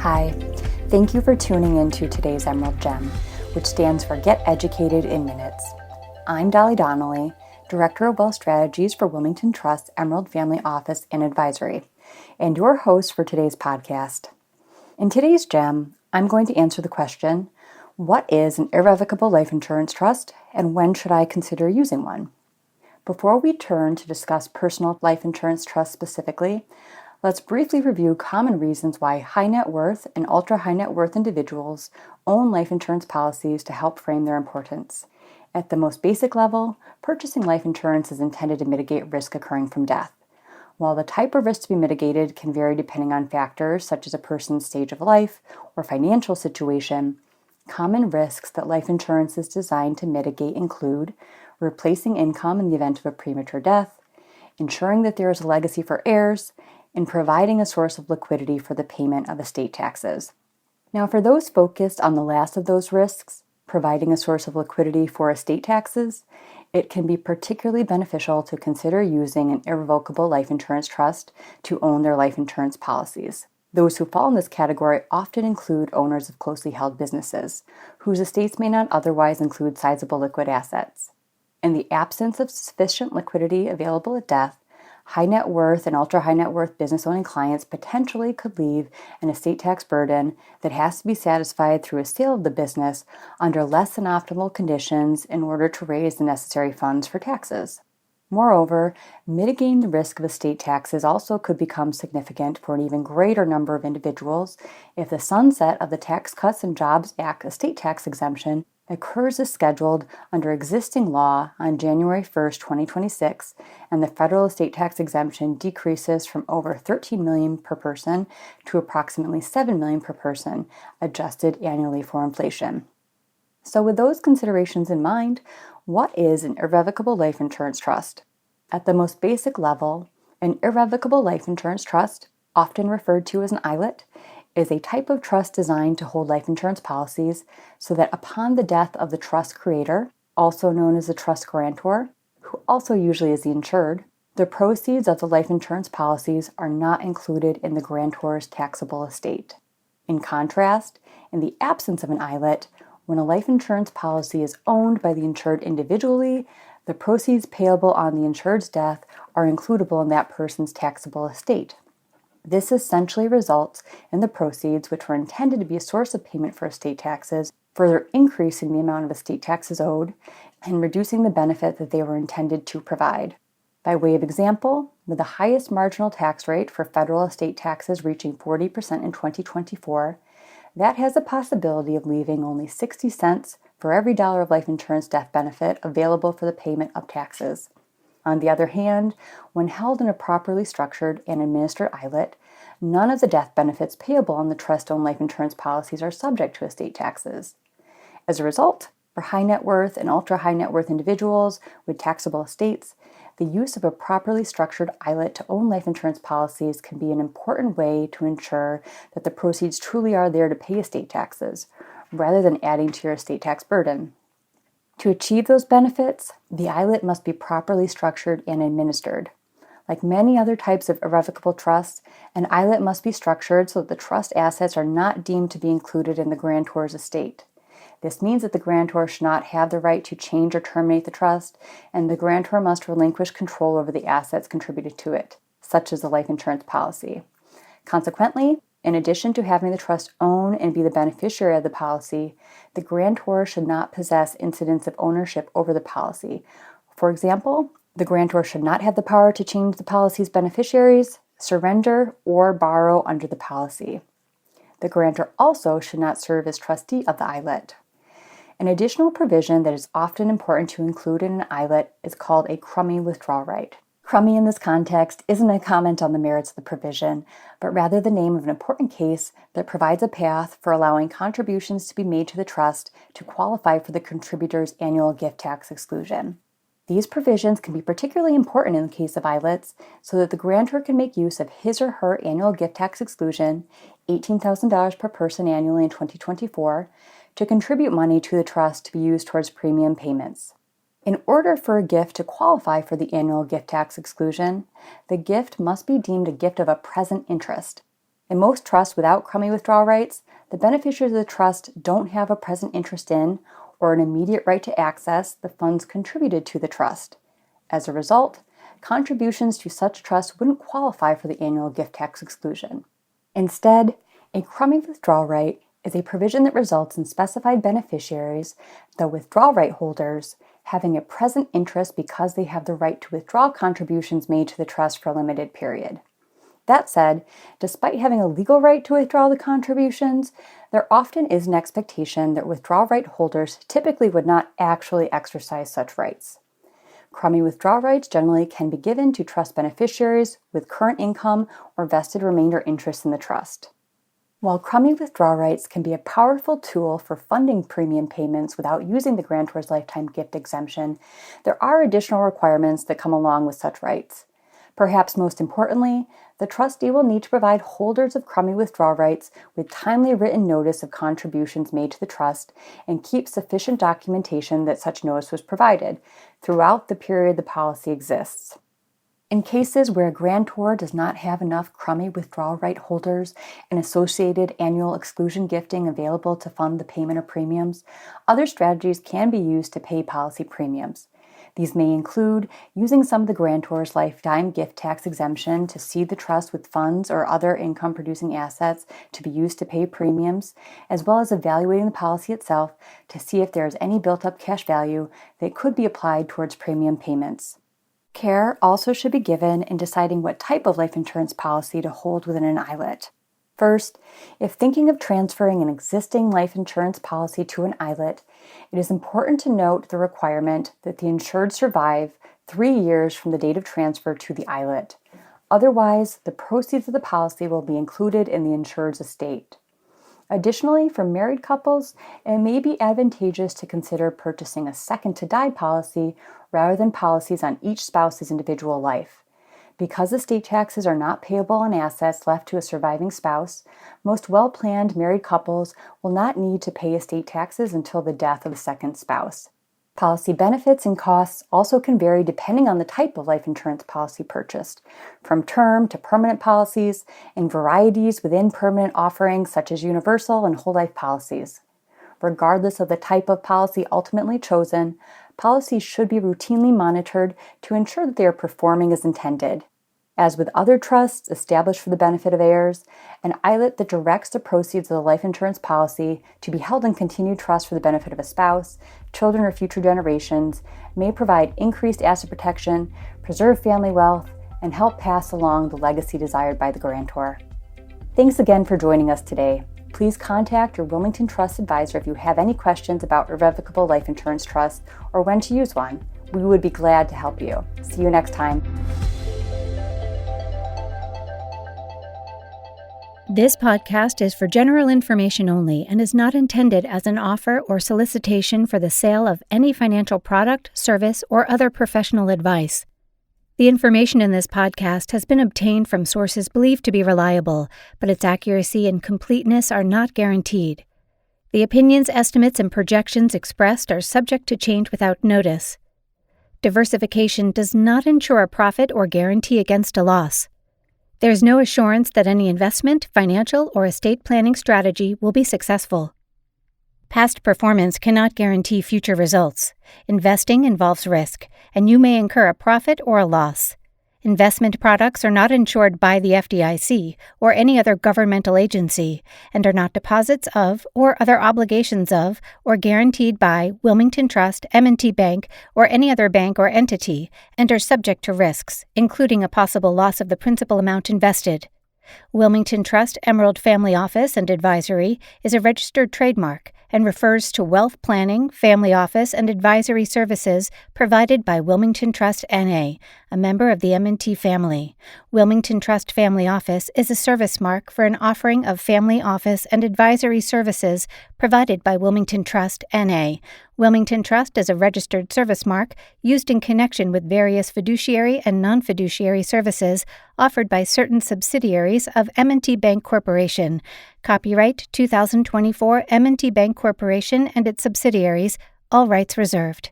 Hi, thank you for tuning in to today's Emerald Gem, which stands for Get Educated in Minutes. I'm Dolly Donnelly, Director of Wealth Strategies for Wilmington Trust Emerald Family Office and Advisory, and your host for today's podcast. In today's gem, I'm going to answer the question, what is an irrevocable life insurance trust and when should I consider using one? Before we turn to discuss personal life insurance trusts specifically, let's briefly review common reasons why high net worth and ultra high net worth individuals own life insurance policies to help frame their importance. At the most basic level, purchasing life insurance is intended to mitigate risk occurring from death. While the type of risk to be mitigated can vary depending on factors such as a person's stage of life or financial situation, common risks that life insurance is designed to mitigate include replacing income in the event of a premature death, ensuring that there is a legacy for heirs, and providing a source of liquidity for the payment of estate taxes. Now, for those focused on the last of those risks, providing a source of liquidity for estate taxes, it can be particularly beneficial to consider using an irrevocable life insurance trust to own their life insurance policies. Those who fall in this category often include owners of closely held businesses, whose estates may not otherwise include sizable liquid assets. In the absence of sufficient liquidity available at death, high net worth and ultra high net worth business owning clients potentially could leave an estate tax burden that has to be satisfied through a sale of the business under less than optimal conditions in order to raise the necessary funds for taxes. Moreover, mitigating the risk of estate taxes also could become significant for an even greater number of individuals if the sunset of the Tax Cuts and Jobs Act estate tax exemption occurs as scheduled under existing law on January 1st, 2026, and the federal estate tax exemption decreases from over $13 million per person to approximately $7 million per person, adjusted annually for inflation. So with those considerations in mind, what is an irrevocable life insurance trust? At the most basic level, an irrevocable life insurance trust, often referred to as an ILIT, is a type of trust designed to hold life insurance policies so that upon the death of the trust creator, also known as the trust grantor, who also usually is the insured, the proceeds of the life insurance policies are not included in the grantor's taxable estate. In contrast, in the absence of an ILIT, when a life insurance policy is owned by the insured individually, the proceeds payable on the insured's death are includable in that person's taxable estate. This essentially results in the proceeds, which were intended to be a source of payment for estate taxes, further increasing the amount of estate taxes owed and reducing the benefit that they were intended to provide. By way of example, with the highest marginal tax rate for federal estate taxes reaching 40% in 2024, that has a possibility of leaving only 60 cents for every dollar of life insurance death benefit available for the payment of taxes. On the other hand, when held in a properly structured and administered ILIT, none of the death benefits payable on the trust-owned life insurance policies are subject to estate taxes. As a result, for high net worth and ultra high net worth individuals with taxable estates, the use of a properly structured ILIT to own life insurance policies can be an important way to ensure that the proceeds truly are there to pay estate taxes, rather than adding to your estate tax burden. To achieve those benefits, the ILIT must be properly structured and administered. Like many other types of irrevocable trusts, an ILIT must be structured so that the trust assets are not deemed to be included in the grantor's estate. This means that the grantor should not have the right to change or terminate the trust, and the grantor must relinquish control over the assets contributed to it, such as the life insurance policy. Consequently, in addition to having the trust own and be the beneficiary of the policy, the grantor should not possess incidents of ownership over the policy. For example, the grantor should not have the power to change the policy's beneficiaries, surrender, or borrow under the policy. The grantor also should not serve as trustee of the ILIT. An additional provision that is often important to include in an ILIT is called a crummy withdrawal right. Crummy in this context isn't a comment on the merits of the provision, but rather the name of an important case that provides a path for allowing contributions to be made to the trust to qualify for the contributor's annual gift tax exclusion. These provisions can be particularly important in the case of ILITs so that the grantor can make use of his or her annual gift tax exclusion, $18,000 per person annually in 2024, to contribute money to the trust to be used towards premium payments. In order for a gift to qualify for the annual gift tax exclusion, the gift must be deemed a gift of a present interest. In most trusts without crummy withdrawal rights, the beneficiaries of the trust don't have a present interest in or an immediate right to access the funds contributed to the trust. As a result, contributions to such trust wouldn't qualify for the annual gift tax exclusion. Instead, a crummy withdrawal right is a provision that results in specified beneficiaries, the withdrawal right holders, having a present interest because they have the right to withdraw contributions made to the trust for a limited period. That said, despite having a legal right to withdraw the contributions, there often is an expectation that withdrawal right holders typically would not actually exercise such rights. Crummy withdrawal rights generally can be given to trust beneficiaries with current income or vested remainder interest in the trust. While crummy withdrawal rights can be a powerful tool for funding premium payments without using the grantor's lifetime gift exemption, there are additional requirements that come along with such rights. Perhaps most importantly, the trustee will need to provide holders of crummy withdrawal rights with timely written notice of contributions made to the trust and keep sufficient documentation that such notice was provided throughout the period the policy exists. In cases where a grantor does not have enough crummy withdrawal right holders and associated annual exclusion gifting available to fund the payment of premiums, other strategies can be used to pay policy premiums. These may include using some of the grantor's lifetime gift tax exemption to seed the trust with funds or other income-producing assets to be used to pay premiums, as well as evaluating the policy itself to see if there is any built-up cash value that could be applied towards premium payments. Care also should be given in deciding what type of life insurance policy to hold within an ILIT. First, if thinking of transferring an existing life insurance policy to an ILIT, it is important to note the requirement that the insured survive 3 years from the date of transfer to the ILIT. Otherwise, the proceeds of the policy will be included in the insured's estate. Additionally, for married couples, it may be advantageous to consider purchasing a second-to-die policy rather than policies on each spouse's individual life. Because estate taxes are not payable on assets left to a surviving spouse, most well-planned married couples will not need to pay estate taxes until the death of the second spouse. Policy benefits and costs also can vary depending on the type of life insurance policy purchased, from term to permanent policies, and varieties within permanent offerings such as universal and whole life policies. Regardless of the type of policy ultimately chosen, policies should be routinely monitored to ensure that they are performing as intended. As with other trusts established for the benefit of heirs, an ILIT that directs the proceeds of the life insurance policy to be held in continued trust for the benefit of a spouse, children, or future generations may provide increased asset protection, preserve family wealth, and help pass along the legacy desired by the grantor. Thanks again for joining us today. Please contact your Wilmington Trust advisor if you have any questions about irrevocable life insurance trusts or when to use one. We would be glad to help you. See you next time. This podcast is for general information only and is not intended as an offer or solicitation for the sale of any financial product, service, or other professional advice. The information in this podcast has been obtained from sources believed to be reliable, but its accuracy and completeness are not guaranteed. The opinions, estimates, and projections expressed are subject to change without notice. Diversification does not ensure a profit or guarantee against a loss. There is no assurance that any investment, financial, or estate planning strategy will be successful. Past performance cannot guarantee future results. Investing involves risk, and you may incur a profit or a loss. Investment products are not insured by the FDIC or any other governmental agency and are not deposits of or other obligations of or guaranteed by Wilmington Trust, M&T Bank, or any other bank or entity and are subject to risks, including a possible loss of the principal amount invested. Wilmington Trust Emerald Family Office and Advisory is a registered trademark and refers to wealth planning, family office, and advisory services provided by Wilmington Trust N.A., a member of the M&T family. Wilmington Trust Family Office is a service mark for an offering of family office and advisory services provided by Wilmington Trust N.A. Wilmington Trust is a registered service mark used in connection with various fiduciary and non-fiduciary services offered by certain subsidiaries of M&T Bank Corporation. Copyright 2024 M&T Bank Corporation and its subsidiaries, all rights reserved.